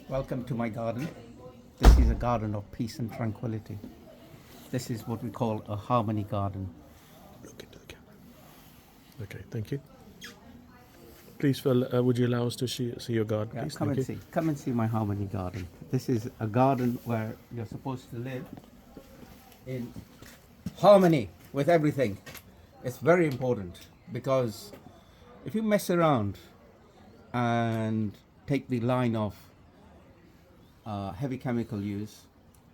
Welcome to my garden. This is a garden of peace and tranquility. This is what we call a harmony garden. Look into the camera. Okay, thank you. Please, Phil, would you allow us to see your garden, Yeah, please? come and see. Come and see my harmony garden. This is a garden where you're supposed to live in harmony with everything. It's very important because if you mess around and take the line of heavy chemical use,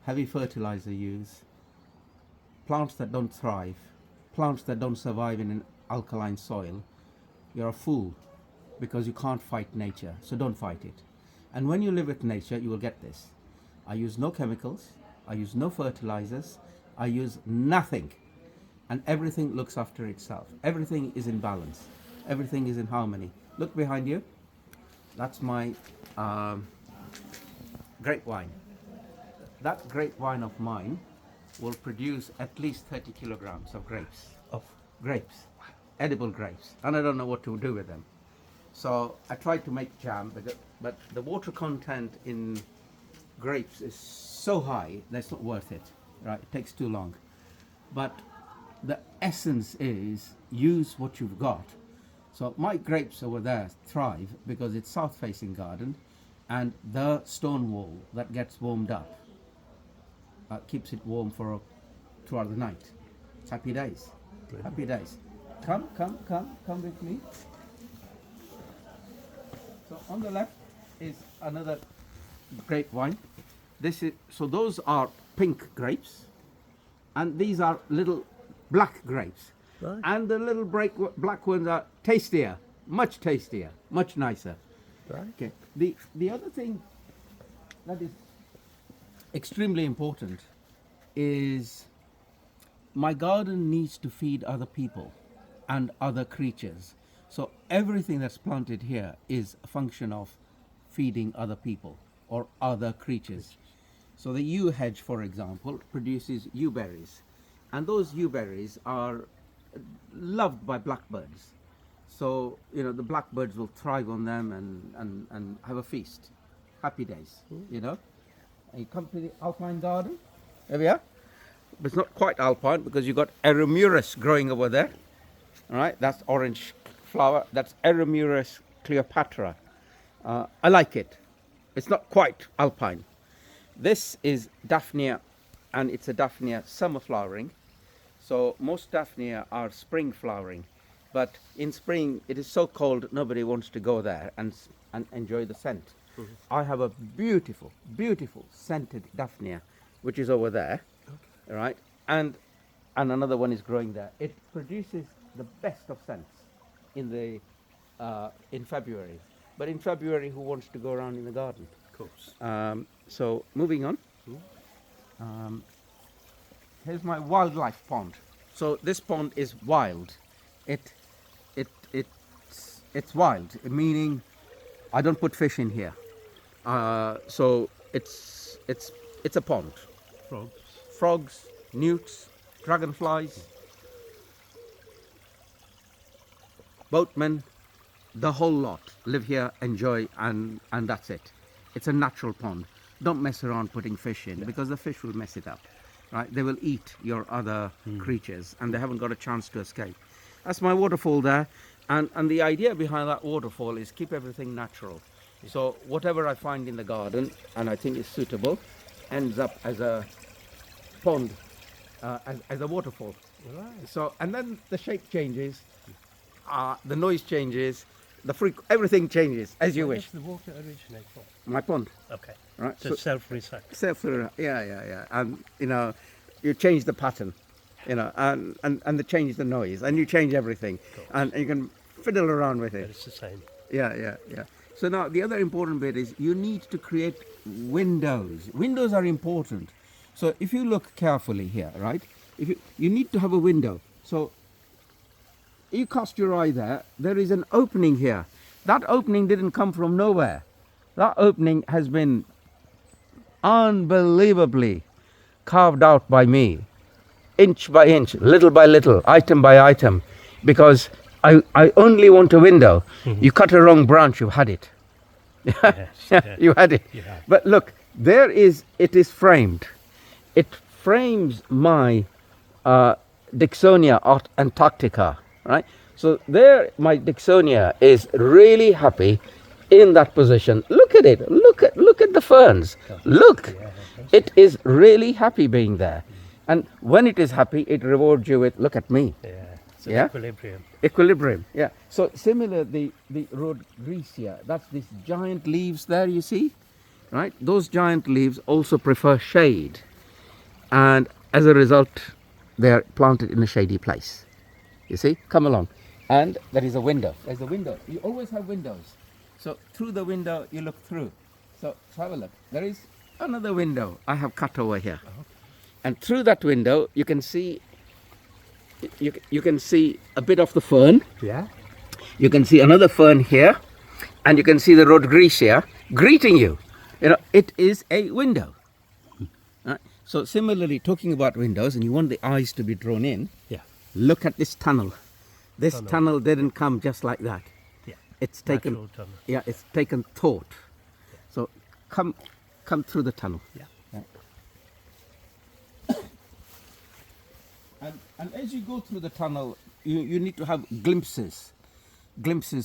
heavy fertilizer use, plants that don't thrive, plants that don't survive in an alkaline soil, you're a fool because you can't fight nature. So don't fight it. And when you live with nature, you will get this. I use no chemicals, I use no fertilizers, I use nothing. And everything looks after itself. Everything is in balance. Everything is in harmony. Look behind you. That's my grapevine. That grapevine of mine will produce at least 30 kilograms of grapes. Edible grapes. And I don't know what to do with them. So I tried to make jam, but the water content in grapes is so high that's not worth it. Right? It takes too long. But the essence is use what you've got. So my grapes over there thrive because it's south-facing garden, and the stone wall that gets warmed up keeps it warm for throughout the night. It's happy days. Brilliant. Happy days. Come with me. So on the left is another grapevine. So those are pink grapes, and these are little black grapes. Right. And the little black ones are tastier, much nicer. Right. Okay. The other thing that is extremely important is my garden needs to feed other people and other creatures. So everything that's planted here is a function of feeding other people or other creatures. So the yew hedge, for example, produces yew berries, and those yew berries are loved by blackbirds. So the blackbirds will thrive on them and have a feast. Happy days. And you come to the alpine garden. There we are. But it's not quite alpine because you've got Eremurus growing over there. All right, that's orange flower. That's Eremurus Cleopatra. I like it. It's not quite alpine. This is Daphnia, and it's a Daphnia summer flowering. So most Daphnia are spring flowering, but in spring it is so cold nobody wants to go there and enjoy the scent. Mm-hmm. I have a beautiful scented Daphnia, which is over there. Okay. Right, and another one is growing there. It produces the best of scents in February. But in February, who wants to go around in the garden? Of course. So moving on. Here's my wildlife pond. So this pond is wild. It's wild, meaning I don't put fish in here. So it's a pond. Frogs, newts, dragonflies, boatmen, the whole lot live here, enjoy, and that's it. It's a natural pond. Don't mess around putting fish in because the fish will mess it up. Right? They will eat your other creatures and they haven't got a chance to escape. That's my waterfall there. And the idea behind that waterfall is keep everything natural. So whatever I find in the garden and I think is suitable ends up as a pond, as a waterfall. Right. So, and then the shape changes, the noise changes, everything changes as you wish. Where does the water originate from? My pond. Okay. Right. So Self-recycle. Yeah. And you change the pattern, and they change the noise, and you change everything, and you can fiddle around with it. But it's the same. Yeah. So now the other important bit is you need to create windows. Windows are important. So if you look carefully here, right? If you need to have a window. So you cast your eye there. There is an opening here. That opening didn't come from nowhere. That opening has been unbelievably carved out by me, inch by inch, little by little, item by item, because I only want a window. Mm-hmm. You cut a wrong branch, you've had it. You had it. Yeah. But look, it is framed. It frames my Dixonia antarctica, right? So there, my Dixonia is really happy in that position. Look at it. Look at the ferns. Look, it is really happy being there. And when it is happy, it rewards you with, look at me. Yeah. It's an Yeah? equilibrium. Equilibrium, yeah. So similar, the rhodgresia, that's these giant leaves there, you see, right? Those giant leaves also prefer shade, and as a result, they are planted in a shady place. You see, come along, and there is a window. There's a window. You always have windows. So through the window, you look through. So have a look. There is another window I have cut over here, and through that window, you can see. You can see a bit of the fern. Yeah. You can see another fern here, and you can see the rhodgresia greeting you. You know, it is a window. Right? So similarly, talking about windows, and you want the eyes to be drawn in, Yeah. look at this tunnel. This tunnel didn't come just like that. Yeah. It's taken, Natural tunnel. yeah, it's taken thought. So come through the tunnel. Yeah. And as you go through the tunnel, you need to have glimpses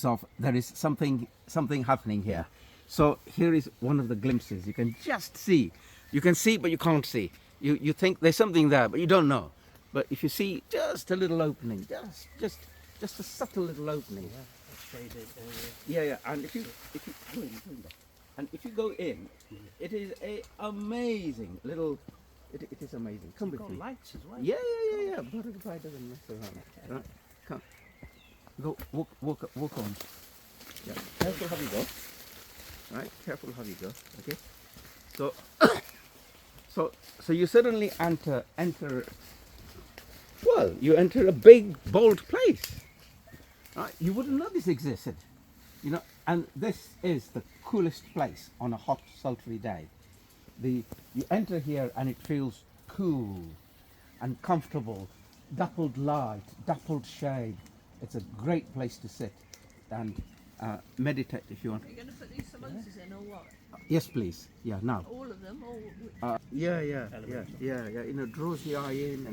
of there is something happening here. So here is one of the glimpses. You can just see. You can see, but you can't see. You think there's something there, but you don't know. But if you see just a little opening, just a subtle little opening. Yeah. Shaded Yeah, yeah. And if you go in, and if you go in, it is a amazing little. It is amazing. Come with me. lights as well. Yeah. Butterfly doesn't mess around. Right? Come. Go. Walk on. Yeah. Careful how you go. Right. Careful how you go. Okay. So you suddenly enter. Well, you enter a big, bold place. Right. You wouldn't know this existed. You know, and this is the coolest place on a hot, sultry day. You enter here and it feels cool and comfortable, dappled light, dappled shade. It's a great place to sit and meditate if you want. Are you going to put these samosas in or what? Yes, please. Yeah, now. All of them? Or Yeah. You know, draws the eye in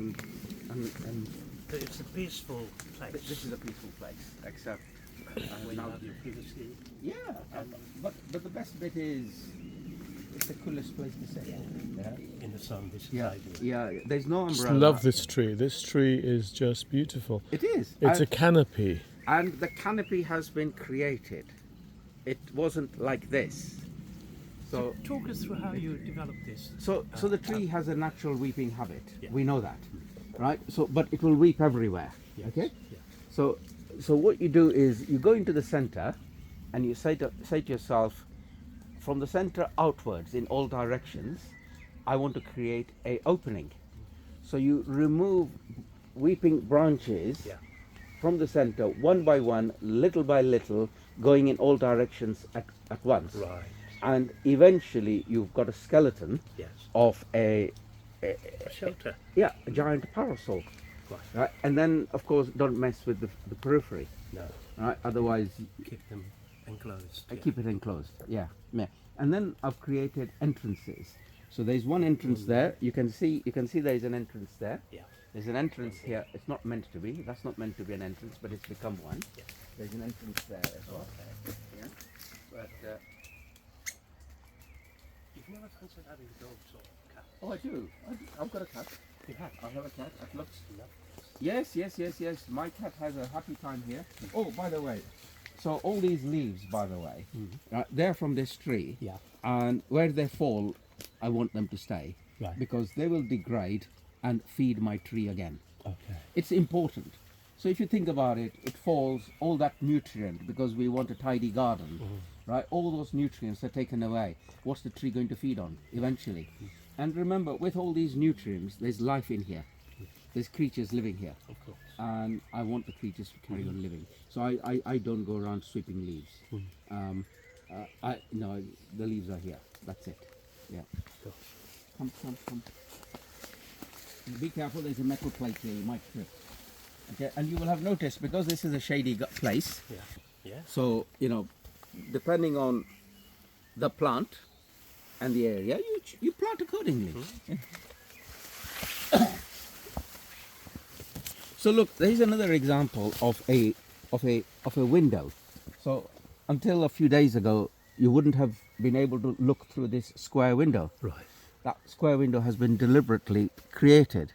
and It's a peaceful place. this is a peaceful place. Except when now, you previously. yeah, but the best bit is it's the coolest place to sit. Yeah. In the sun, this is Yeah, ideal. yeah. There's no Just umbrella. love this tree. This tree is just beautiful. It is. It's a canopy. And the canopy has been created. It wasn't like this. So Talk us through how you developed this. so the tree has a natural weeping habit. Yeah. We know that. Right? So but it will weep everywhere. Yes. Okay? Yeah. So what you do is you go into the center and you say to yourself, from the center outwards in all directions, I want to create a opening. So you remove weeping branches Yeah. from the center one by one, little by little, going in all directions at once. Right. And eventually you've got a skeleton Yes. of a Shelter. giant parasol. Right. Right? And then of course don't mess with the periphery. No. Right? Otherwise Keep them enclosed. I keep it enclosed. Yeah. And then I've created entrances. So there's one entrance there. You can see there is an entrance there. Yeah. There's an entrance here. It's not meant to be. That's not meant to be an entrance, but it's become one. Yeah. There's an entrance there as well. Yeah. But You've never fancied having dogs or cats? oh, I do. I've got a cat. You have. I have a cat. I've looked. Lovely. Yes. My cat has a happy time here. Oh, by the way, so all these leaves, by the way, they're from this tree. Yeah. And where they fall, I want them to stay. Right. Because they will degrade and feed my tree again. Okay. It's important. So if you think about it, it falls, all that nutrient, because we want a tidy garden, right? All those nutrients are taken away. What's the tree going to feed on eventually? And remember, with all these nutrients, there's life in here. There's creatures living here. Of course. And I want the creatures to carry on living. So I don't go around sweeping leaves. No, the leaves are here. That's it. Yeah. Cool. Come. Be careful, there's a metal plate here, you might trip. Okay, and you will have noticed, because this is a shady place, Yeah. Yeah. so, you know, depending on the plant and the area, you plant accordingly. So look, there is another example of a window. So until a few days ago, you wouldn't have been able to look through this square window. Right. That square window has been deliberately created,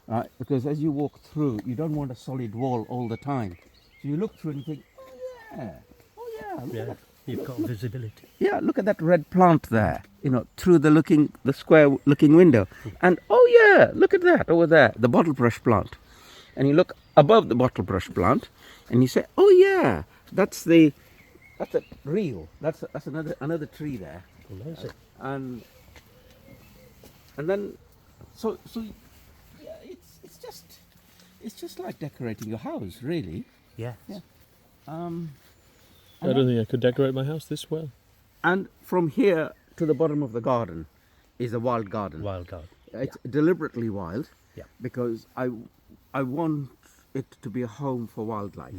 right? Because as you walk through, you don't want a solid wall all the time. So you look through and you think, oh yeah, look at that. You've got visibility. Yeah, look at that red plant there, through the square looking window. And oh yeah, look at that over there, the bottle brush plant. And you look above the bottle brush plant and you say, oh yeah, that's a reel. That's another tree there. Amazing. And then so yeah, it's just like decorating your house, really. Yes. Yeah. I don't think I could decorate my house this well. And from here to the bottom of the garden is a wild garden. Wild garden. It's deliberately wild, Yeah. because I want it to be a home for wildlife.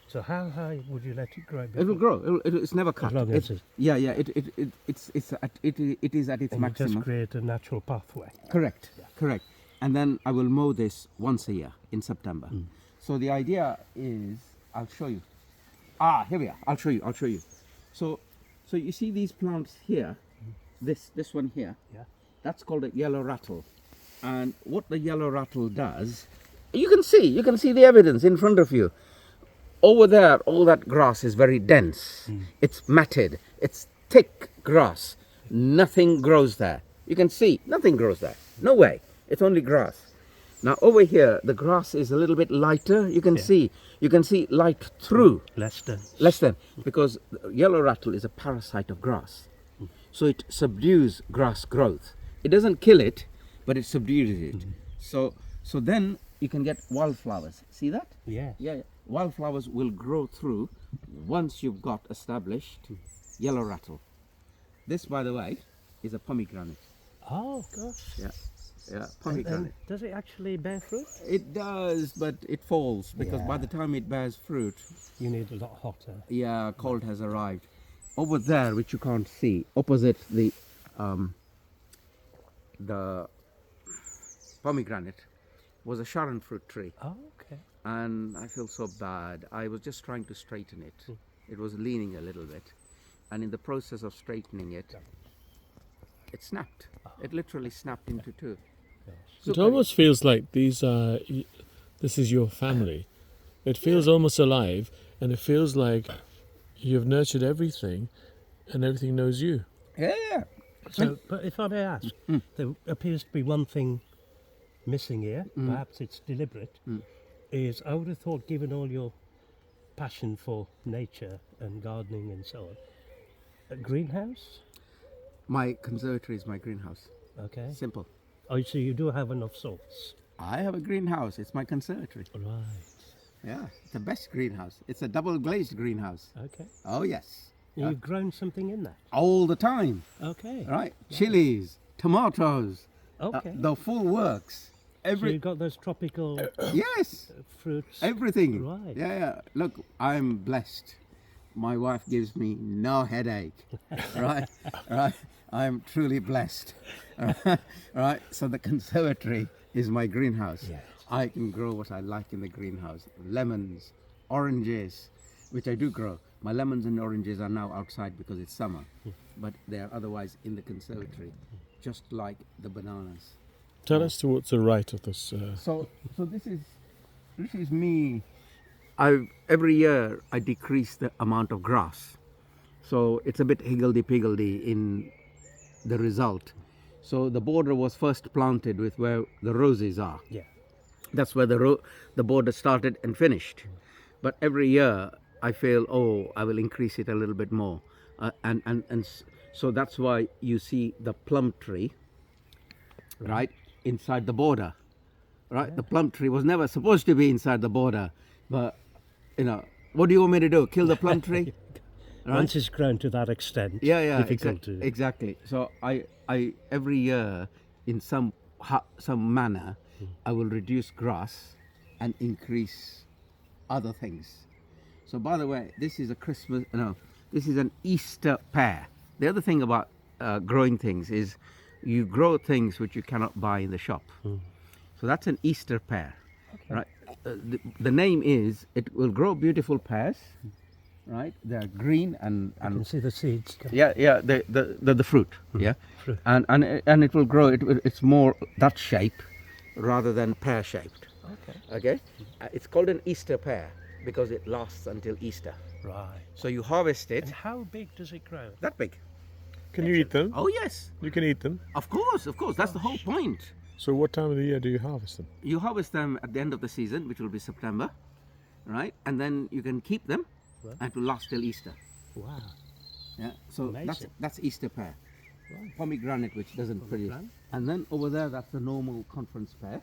So how high would you let it grow? It will grow. It's never cut. long as it- Yeah. It is at its And you maximum. just create a natural pathway. Correct. Correct. And then I will mow this once a year in September. So the idea is, I'll show you. Here we are. I'll show you. So you see these plants here. This one here. Yeah. That's called a yellow rattle. And what the yellow rattle does, you can see the evidence in front of you. Over there, all that grass is very dense. It's matted. It's thick grass. Nothing grows there. You can see, nothing grows there. No way. It's only grass. Now over here, the grass is a little bit lighter. You can see light through. Less dense. Less than, because yellow rattle is a parasite of grass. So it subdues grass growth. It doesn't kill it, but it subdues it. So then you can get wildflowers. See that? Yes. Yeah. Wildflowers will grow through once you've got established yellow rattle. This, by the way, is a pomegranate. Oh gosh. Yeah, And pomegranate. does it actually bear fruit? It does, but it falls because by Yeah. the time it bears fruit, You need a lot hotter. yeah, cold has arrived. Over there, which you can't see, opposite the pomegranate, was a Sharon fruit tree, Oh, okay. and I feel so bad. I was just trying to straighten it. It was leaning a little bit, and in the process of straightening it, it snapped. It literally snapped into two. It almost feels like this is your family. It feels almost alive, and it feels like you've nurtured everything, and everything knows you. Yeah. So, but if I may ask, there appears to be one thing missing here. Perhaps it's deliberate. Is I would have thought, given all your passion for nature and gardening and so on, a greenhouse. My conservatory is my greenhouse. Okay. Simple. Oh, so you do have enough sorts. I have a greenhouse. It's my conservatory. Right. Yeah, it's the best greenhouse. It's a double glazed greenhouse. Okay. Oh yes, You've grown something in that. all the time. Okay. Right, chilies, tomatoes, Okay. the full works. So you've got those tropical Yes, fruits. everything. Right. Yeah. Look, I'm blessed. My wife gives me no headache. Right. I'm truly blessed. Right. So the conservatory is my greenhouse. Yes. I can grow what I like in the greenhouse. Lemons, oranges, which I do grow. My lemons and oranges are now outside because it's summer, but they are otherwise in the conservatory, just like the bananas. Tell us towards the right of this. So this is me. Every year I decrease the amount of grass, so it's a bit higgledy-piggledy in the result. So the border was first planted with where the roses are. Yeah. That's where the border started and finished. But every year I feel, I will increase it a little bit more, so that's why you see the plum tree, right, inside the border, right? The plum tree was never supposed to be inside the border, but what do you want me to do? Kill the plum tree? Right? Once it's grown to that extent, difficult to. Exactly. So I every year in some manner I will reduce grass and increase other things. So by the way, this is this is an Easter pear. the other thing about growing things is you grow things which you cannot buy in the shop. So that's an Easter pear, right? The name is, it will grow beautiful pears, right? They're green and You can see the seeds. yeah, the fruit, yeah, Fruit. and it will grow. It's more that shape rather than pear shaped. Okay, it's called an Easter pear because it lasts until Easter. Right. So you harvest it And how big does it grow? that big. Can you eat them? Oh yes, You can eat them. of course. That's the whole point. So what time of the year do you harvest them? You harvest them at the end of the season, which will be September, right? And then you can keep them, Right. and it will last till Easter. Wow. Yeah. So Amazing. that's Easter pear. Right. Pomegranate, which doesn't produce. Pomegranate. And then over there, that's the normal conference pear.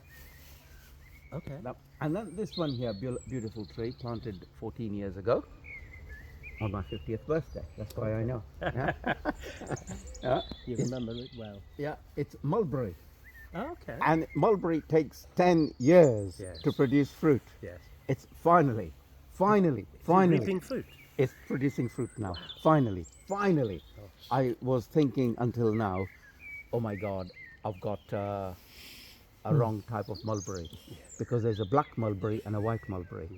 Okay. And then this one here, beautiful tree, planted 14 years ago on my 50th birthday. That's why I know. Yeah. Yeah. You remember it well. Yeah, it's mulberry. Okay. And mulberry takes 10 years Yes. to produce fruit. Yes. It's finally, Reaping fruit. it's producing fruit now. Finally. I was thinking until now, oh my God, I've got a wrong type of mulberry, because there's a black mulberry and a white mulberry.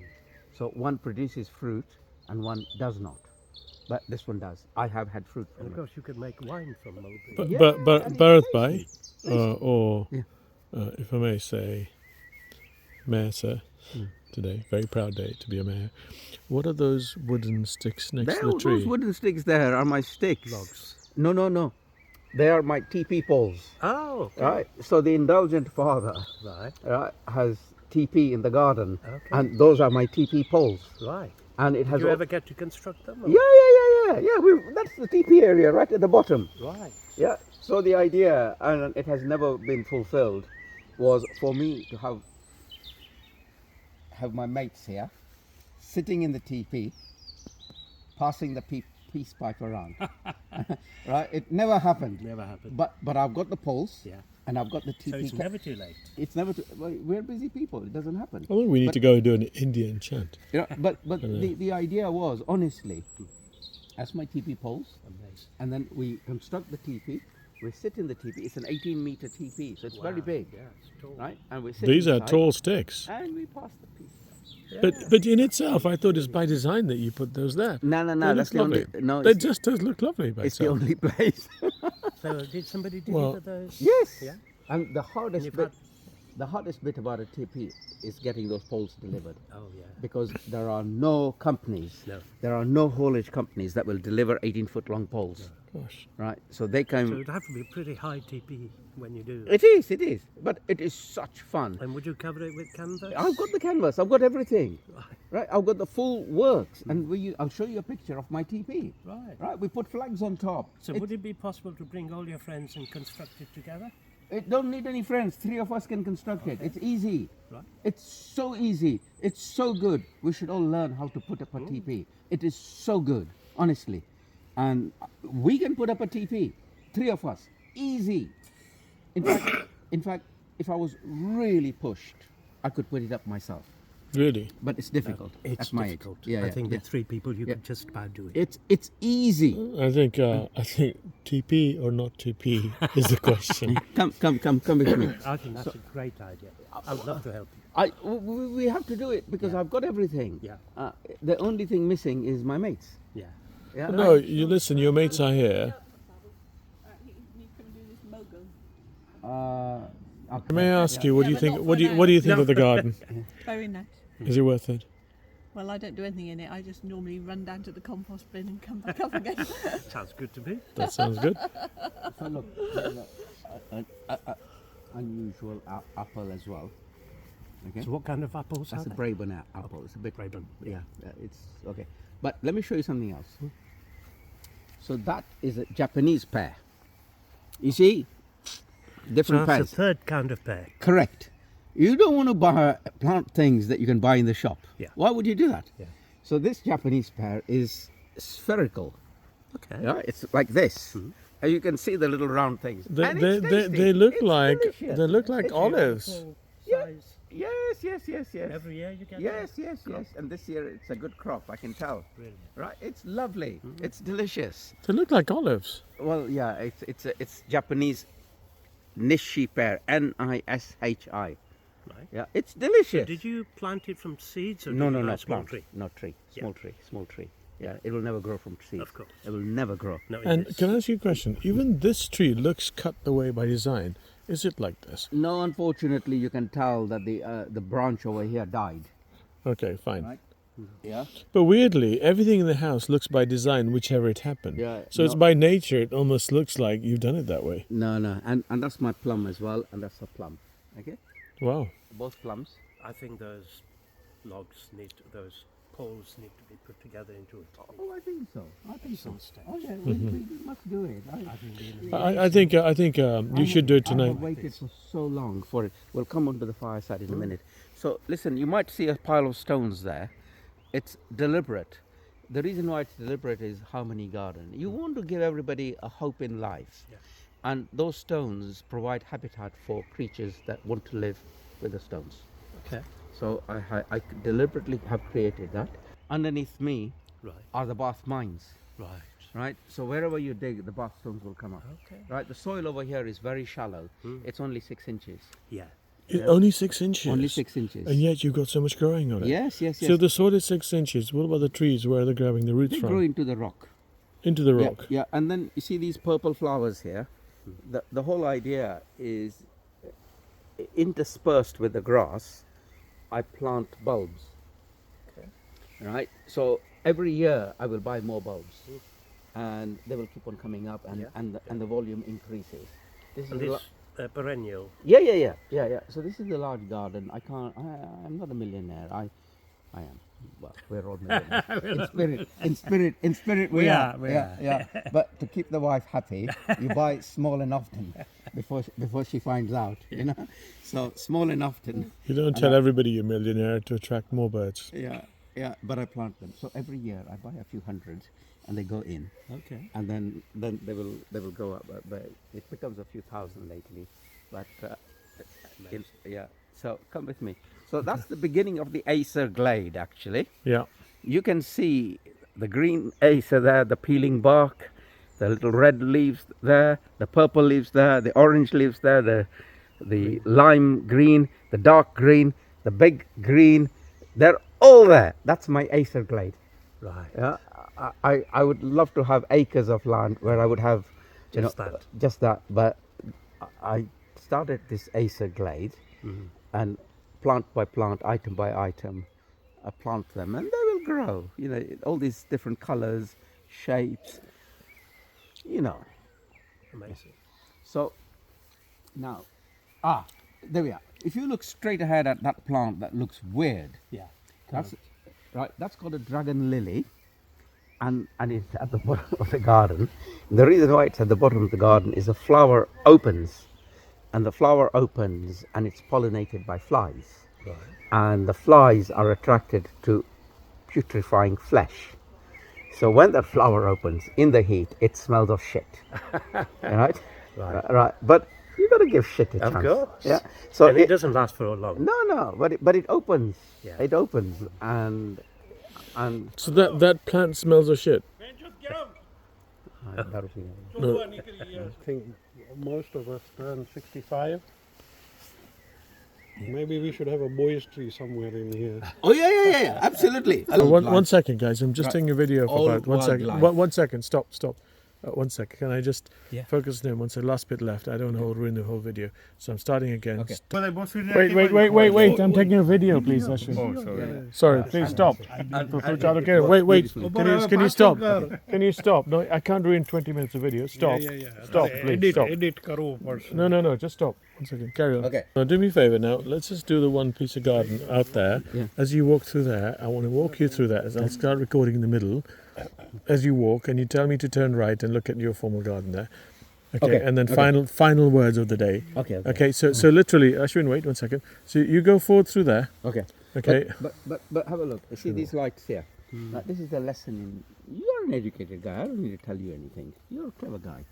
So one produces fruit and one does not. But this one does. I have had fruit And from of it. course, you can make wine from mulberry. But Yeah, but and it's Bharat tasty. Bhai, or Yeah. if I may say, Mayor Sir, today, very proud day to be a mayor. What are those wooden sticks next to the Those tree? wooden sticks there are my sticks. Logs. No. They are my TP poles. Oh. Right. So the indulgent father, Right. has TP in the garden, Okay. and those are my TP poles. Right. And it Did has. you all- ever get to construct them? or- Yeah. That's the TP area right at the bottom. Right. Yeah. So the idea, and it has never been fulfilled, was for me to have my mates here, sitting in the TP, passing the peace pipe around. Right. It never happened. Never happened. But I've got the poles. Yeah. And I've got the TP. So it's never too late. It's never. Well, we're busy people. It doesn't happen. I think we need to go and do an Indian chant. You know, but the idea was, honestly, that's my TP poles, Amazing. and then we construct the TP. We sit in the TP. It's an 18-meter TP, so it's very Wow. big, Yeah, it's tall. right? And we sit These are inside, tall sticks. and we pass the piece. But in itself, I thought it's by design that you put those there. No. They That's look the lovely. only. No, They it's, just does look lovely by it's the itself. only place. So did somebody Well, deliver those? Yes. Yeah. And the hardest you've bit, had- the hardest bit about a TP is getting those poles delivered. Oh yeah. Because there are no companies, No. there are no haulage companies that will deliver 18-foot long poles, Gosh. right? So they can. So it'd have to be a pretty high TP when you do. It is, but it is such fun. And would you cover it with canvas? I've got the canvas, I've got everything, Right. right? I've got the full works, and I'll show you a picture of my TP, Right. right? We put flags on top. So would it be possible to bring all your friends and construct it together? It don't need any friends. 3 of us can construct it. It's easy. Right. It's so easy. It's so good. We should all learn how to put up a TP. It is so good, honestly. And we can put up a TP. 3 of us. Easy. In fact, if I was really pushed, I could put it up myself. Really? But it's difficult It's at my difficult. age. Yeah, I think yeah. with 3 people you Yeah. could just about do it. It's easy. I think TP or not TP is the question. Come with me. I think that's a great idea. I would love to help you. We have to do it because Yeah. I've got everything. Yeah. The only thing missing is my mates. Yeah. Yeah. No, you listen. Your mates are here. You can do this mogul. Okay. May I ask you, what do you but think? not What for do you think now. of the garden? Very nice. Is it worth it? Well, I don't do anything in it. I just normally run down to the compost bin and come back up again. Sounds good to me. That sounds good. So look, unusual apple as well. Okay. So what kind of apples That's are a they? Braeburn apple. It's a bit Braeburn, Yeah, it's okay. But let me show you something else. So that is a Japanese pear. You see, So different that's pears. the third kind of pear. Correct. You don't want to plant things that you can buy in the shop. Yeah. Why would you do that? Yeah. So this Japanese pear is spherical. Okay. Yeah, it's like this. And you can see the little round things. They, And they, it's they, tasty. they look It's like delicious. they look like It's olives. Full Yeah. size. Yes. Every year you get Yes, that? yes. And this year it's a good crop, I can tell. Brilliant. Right? It's lovely. It's delicious. They look like olives. Well, yeah, it's Japanese Nishi pear, Nishi. Right. Yeah, it's delicious. Did you plant it from seeds or No, did no, you no, buy a small plant, tree? not tree, Yeah. small tree. Yeah, it will never grow from seeds. Of course. It will never grow. No, it And is. can I ask you a question? Even this tree looks cut the way by design. Is it like this? No, unfortunately, you can tell that the branch over here died. Okay, fine. Right. Yeah. But weirdly, everything in the house looks by design, whichever it happened. Yeah, So it's no. by nature. It almost looks like you've done it that way. No, and that's my plum as well, and that's a plum. Okay. Wow. Both plums. I think those those poles need to be put together into it. Oh, I think so. Some stage. Oh yeah, we must do it. I think the I think you should do it I tonight. have waited for so long for it. We'll come onto the fireside in a minute. So listen, you might see a pile of stones there. It's deliberate. The reason why it's deliberate is harmony garden. You want to give everybody a hope in life. Yeah. And those stones provide habitat for creatures that want to live with the stones. Okay. So I deliberately have created that. Underneath me Right. are the bath mines. Right. Right, so wherever you dig, the bath stones will come up. Okay. Right, the soil over here is very shallow. It's only 6 inches. Yeah. Only 6 inches. Only 6 inches. And yet you've got so much growing on it. Yes. So the soil is 6 inches. What about the trees? Where are they grabbing the roots They from? grow into the rock. Into the rock. Yeah, and then you see these purple flowers here. The whole idea is interspersed with the grass, I plant bulbs. Okay. Right, so every year I will buy more bulbs, and they will keep on coming up, and the volume increases. This And is this perennial. Yeah. So this is the large garden. I'm not a millionaire. I am. Well, we're all millionaires. in spirit, we are. Yeah. But to keep the wife happy, you buy small and often before she finds out. You know, so small and often. You don't tell everybody you're a millionaire to attract more birds. Yeah. But I plant them. So every year I buy a few hundred, and they go in. Okay. And then they will go up. But it becomes a few thousand lately. But yeah. So come with me. So that's the beginning of the Acer glade. Actually, Yeah. you can see the green Acer there, the peeling bark, the little red leaves there, the purple leaves there, the orange leaves there, the lime green, the dark green, the big green. They're all there. That's my Acer glade. Right. Yeah, I would love to have acres of land where I would have just that. But I started this Acer glade, and plant by plant, item by item, I plant them, and they will grow. You know, all these different colors, shapes. You know. Amazing. So now, there we are. If you look straight ahead at that plant that looks weird, Yeah. that's right. That's called a dragon lily, and it's at the bottom of the garden. And the reason why it's at the bottom of the garden is the flower opens, and it's pollinated by flies, Right. and the flies are attracted to putrefying flesh. So when that flower opens in the heat, it smells of shit. Right? Right. But you got to give shit a chance. Of course. Yeah. So And it doesn't last for long. No, but it opens. Yeah. It opens, and So that plant smells of shit. No. I think most of us turn 65. Maybe we should have a boys tree somewhere in here. oh yeah, absolutely. One second, guys. I'm just taking a video for Old about 1 second. wildlife. One second. Stop. 1 second. Can I just Yeah. focus on one second? Last bit left. I don't want to ruin the whole video. So I'm starting again. Okay. Wait. I'm taking a video, please, Ashwin. Sorry, please stop. Okay, wait. Can you stop? Can you stop? No, I can't ruin 20 minutes of video. Stop. Stop, please. Stop. Edit karo first. No. Just stop. 1 second. Carry on. Okay. Now, do me a favor now. Let's just do the one piece of garden out there. Yeah. As you walk through there, I want to walk you through that. I'll start recording in the middle. As you walk, and you tell me to turn right and look at your formal garden there. Okay. And then final words of the day. Okay. So literally, Ashwin, wait 1 second. So you go forward through there. Okay. Okay. But have a look. You see these lights here? Now, this is the lesson in. You're an educated guy. I don't need to tell you anything. You're a clever guy.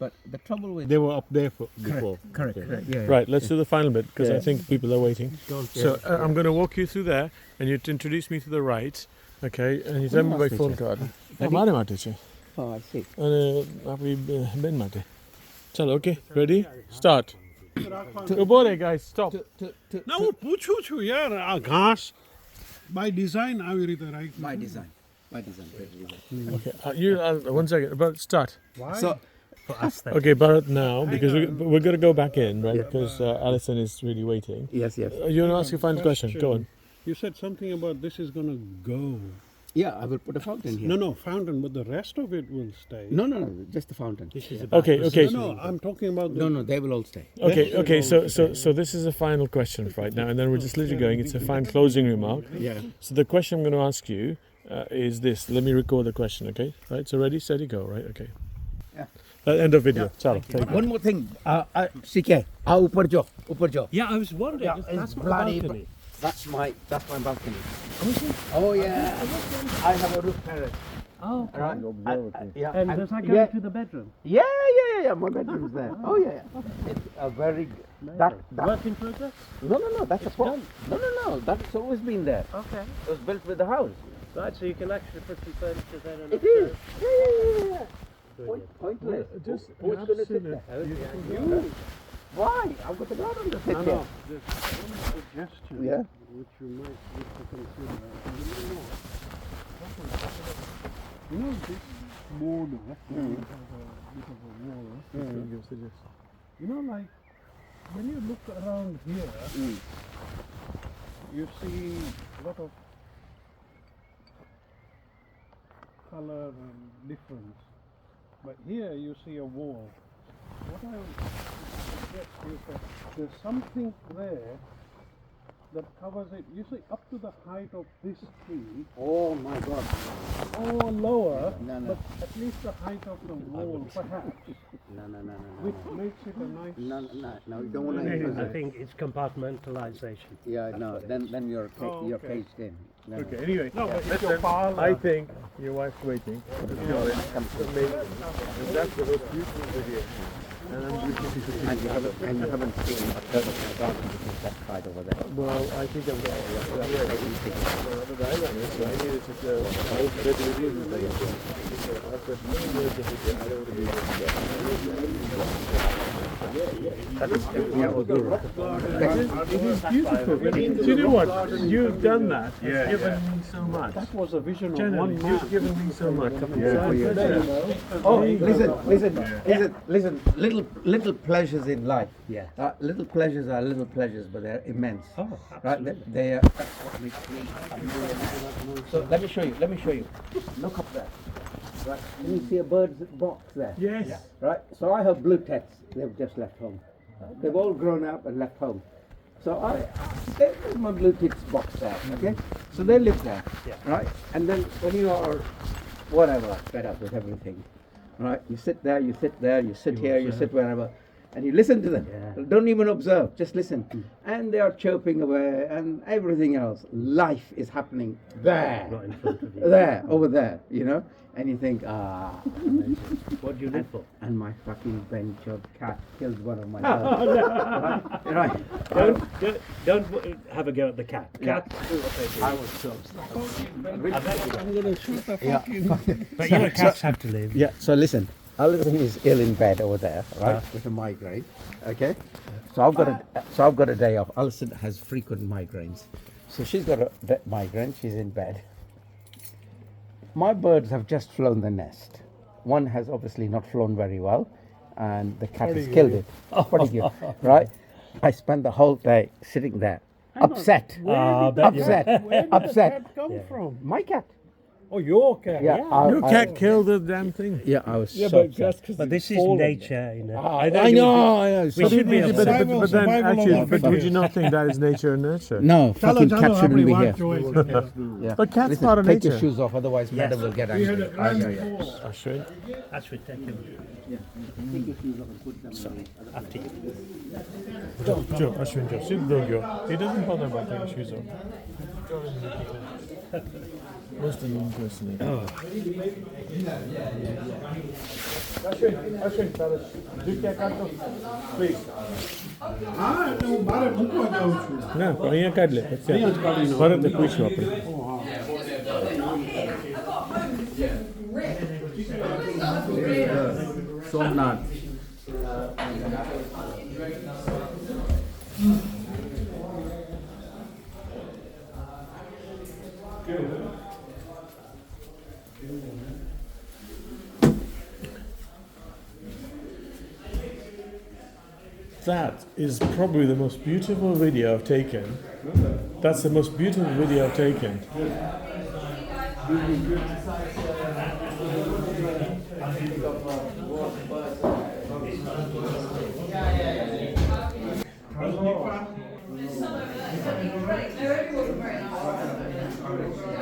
But the trouble with They were up there before. correct. Yeah. Right, let's do the final bit because I Yeah. think people are waiting. So I'm going to walk you through there and you introduce me to the right, okay? And you tell me my phone card. हमारे माटे छे Oh, I see. and आपकी बहन माटे. चलो, okay, ready? Start. Ubore, guys, stop. ના હું પૂછું છું યાર આ ઘાસ બાય ડિઝાઇન આવી રીતે રાખ My design. Okay, you one second. But start. So For us, then. Okay, Bharat now because we're going to go back in, right? Because Alison is really waiting. yes. You want to ask your final question? Go on. You said something about this is going to go. Yeah, I will put a fountain here. No, fountain, but the rest of it will stay. No, just the fountain. Okay. No, I'm talking about the... No, they will all stay. Okay. So this is a final question right now, and then we're just literally going. It's a fine closing remark. Yeah. So the question I'm going to ask you is this. Let me record the question. Okay. Right. So ready, steady, go. Right. Okay. Yeah. End of video. Chalo, take it. One more thing. CK. Upar jo. Yeah, I was wondering. Yeah, that's it's my bloody. balcony. That's my balcony. Oh yeah. I have a roof terrace. Oh, Right. Yeah. and does that go yeah. into the bedroom? Yeah. My bedroom's there. Oh yeah. It's a very that. Work in progress? No. That's a problem. No. That's always been there. Okay. It was built with the house. Right, so you can actually put some furniture there and It is. Yeah. Pointless. Just Who's going to sit there? You. Why? I've got the garden to sit here. There's one suggestion Yeah. which you might wish to consider. You know this border, has a bit of a wall. You know, like when you look around here, you see a lot of color and difference. But here you see a wall. What I would suggest is that there's something there that covers it, you see, up to the height of this tree, Oh my God. or lower, No. but at least the height of the wall, perhaps, No. which makes it a nice... No. You don't want to. I think it's compartmentalization. Yeah. No. Then you're Oh, you're okay. caged in. No. Okay. Anyway, No, but if your parlor... I think your wife's waiting. It's amazing. And that's the most beautiful video. And I'm really And you haven't seen a perfect garden, which is that side over there. Well, I think I'm going to It is beautiful. Do you know what? You've done that. You've given me so much. That was a vision of Generally, one man. you've given me so much. Oh, listen. Little pleasures in life. Yeah. Little pleasures are little pleasures, but they're immense. Oh, Right? They are. That's what makes me. So let me show you. Look up there. Right? Can you see a bird's box there? Yes. Right. So I have blue tets. They've just left home. They've all grown up and left home. So there's my blue tits box there. Okay. So they live there. Yeah. Right. And then when you are, whatever, fed up with everything, right? You sit there. You sit here. You sit wherever. And you listen to them. Yeah. Don't even observe, just listen. And they are chirping away and everything else. Life is happening there. Right in front of you. There, over there, And you think, What do you live for? and my fucking bench-job cat killed one of my birds. Right. Don't have a go at the cat. Yeah. Cats do what they do. I was so I'm going to shoot the fucking... But cats have to live. Yeah, so listen. Alison is ill in bed over there, right, with a migraine. Okay, so I've got a day off. Alison has frequent migraines, so she's got a migraine. She's in bed. My birds have just flown the nest. One has obviously not flown very well, and the cat has killed it. What do you, right? I spent the whole day sitting there, upset, upset. Where did the cat come from? My cat. Oh, your cat. Yeah, Your cat killed the damn thing. Yeah, I was so but upset. that's because But this is nature, you know. I know. We should be But, upset. but then Survival of actually, the but would you not think that is nature and nurture? No, fucking cat shouldn't be here. here. Yeah. But cats Listen, part of take nature. your shoes off, otherwise Madam will get angry. Ashwin. That's ridiculous. Take your shoes off and put them on. After you. Joe, Ashwin, Joe. Sit, don't go. He doesn't bother about taking shoes off. What's the long person? Ashwin, please. હા એટલે હું બારે મૂકવા જાઉં છું. ના પણ અહીંયા કાઢ લે પછી અહીંયા જ કાઢી નાખો. ભરતે પૂછ્યું આપણે. Somnath. That is probably the most beautiful video I've taken. That's the most beautiful video I've taken.